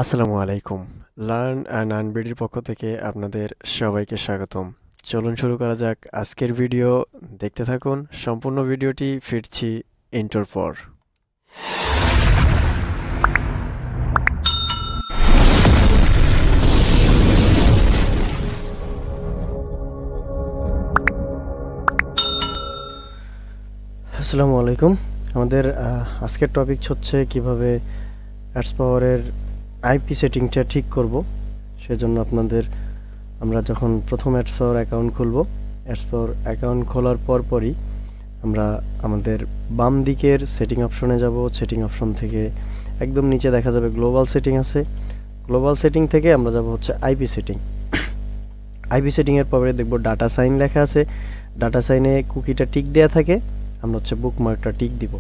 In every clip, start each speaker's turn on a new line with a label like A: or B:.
A: আসসালামু আলাইকুম। Learn and আনবিডির পক্ষ থেকে আপনাদের সবাইকে স্বাগতম। চলুন শুরু করা যাক আজকের ভিডিও। দেখতে থাকুন সম্পূর্ণ ভিডিওটি। ফিরছি ইন্ট্রোর পর। আসসালামু আলাইকুম। আমাদের আজকের টপিক হচ্ছে কিভাবে অ্যাডস পাওয়ারের আইপি সেটিংটা ঠিক করব। সেজন্য আমরা যখন প্রথম অ্যাডস পাওয়ার অ্যাকাউন্ট খুলব, অ্যাডস পাওয়ার অ্যাকাউন্ট খোলার পরই আমরা আমাদের বাম দিকের সেটিং অপশনে যাব। সেটিং অপশন থেকে একদম নিচে দেখা যাবে গ্লোবাল সেটিং আছে। গ্লোবাল সেটিং থেকে আমরা যাব হচ্ছে আইপি সেটিং। আইপি সেটিংয়ের পরে দেখব ডাটা সাইন লেখা আছে। ডাটা সাইনে কুকিটা টিক দেওয়া থাকে, আমরা হচ্ছে বুকমার্কটা টিক দিব।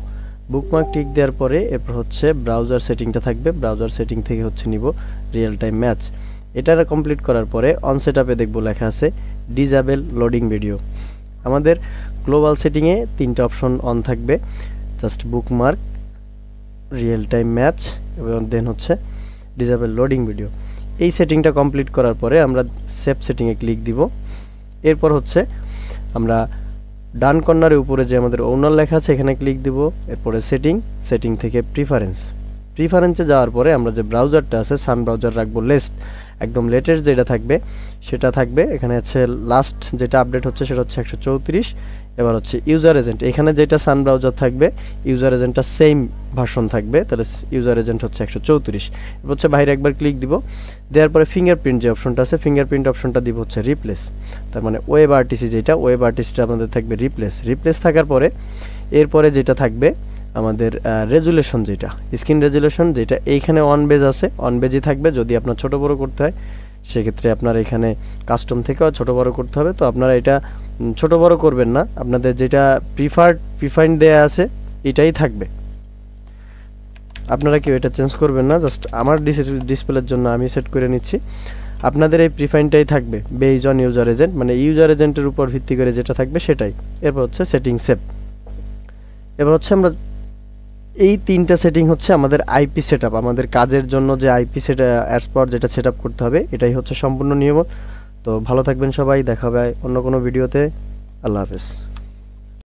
A: বুকমার্ক টিক দেওয়ার পরে এরপর হচ্ছে ব্রাউজার সেটিংটা থাকবে। ব্রাউজার সেটিং থেকে হচ্ছে নিব রিয়েল টাইম ম্যাচ। এটা কমপ্লিট করার পরে অন সেটআপে দেখব লেখা আছে ডিসেবল লোডিং ভিডিও। আমাদের গ্লোবাল সেটিংয়ে তিনটা অপশন অন থাকবে, just bookmark, real time match এবং দেন হচ্ছে ডিসেবল লোডিং ভিডিও। এই সেটিংটা কমপ্লিট করার পরে আমরা সেভ সেটিংয়ে ক্লিক দিব। এরপর হচ্ছে আমরা ডান কর্নারের উপরে যে আমাদের ওনার লেখা আছে এখানে ক্লিক দিব। এরপরে সেটিং থেকে প্রিফারেন্সে যাওয়ার পরে আমরা যে ব্রাউজারটা আছে সান ব্রাউজার রাখবো লেস্ট, একদম লেটেস্ট যেটা থাকবে সেটা থাকবে। এখানে হচ্ছে লাস্ট যেটা আপডেট হচ্ছে সেটা হচ্ছে 134। এবার হচ্ছে ইউজার এজেন্ট, এখানে যেটা সান ব্রাউজার থাকবে ইউজার এজেন্টটা সেম ভার্সন থাকবে, তাহলে ইউজার এজেন্ট হচ্ছে 134। এবার হচ্ছে বাইরে একবার ক্লিক দিব। দেওয়ার পরে ফিঙ্গারপ্রিন্ট যে অপশনটা আছে ফিঙ্গারপ্রিন্ট অপশনটা দিব হচ্ছে রিপ্লেস, তার মানে ওয়েব আরটিসি যেটা ওয়েব আরটিসিটা আমাদের থাকবে রিপ্লেস থাকার পরে এরপরে যেটা থাকবে আমাদের রেজুলেশন, যেটা স্ক্রিন রেজুলেশন, যেটা এইখানে অন বেজ আছে অন বেজই থাকবে। যদি আপনার ছোট বড় করতে হয় সেক্ষেত্রে আপনার এখানে কাস্টম থেকেও ছোট বড় করতে হবে, তো আপনারা এটা ছোট বড় করবেন না, আপনাদের যেটা প্রিফাইন্ড দেয়া আছে এটাই থাকবে। আপনারা কেউ এটা চেঞ্জ করবেন না, জাস্ট আমার ডিসপ্লের জন্য আমি সেট করে নিচ্ছি। আপনাদের এই প্রিফাইন্ডটাই থাকবে বেজ অন ইউজার এজেন্ট, মানে ইউজার এজেন্টের উপর ভিত্তি করে যেটা থাকবে সেটাই। এরপর হচ্ছে সেটিং সেভ। এবার হচ্ছে আমরা এই তিনটা সেটিং হচ্ছে আমাদের আইপি সেটআপ, আমাদের কাজের জন্য যে আইপি অ্যাডস পাওয়ার যেটা সেটআপ করতে হবে এটাই হচ্ছে সম্পূর্ণ নিয়ম। তো ভালো থাকবেন সবাই, দেখা হবে অন্য কোনো ভিডিওতে। আল্লাহ হাফেজ।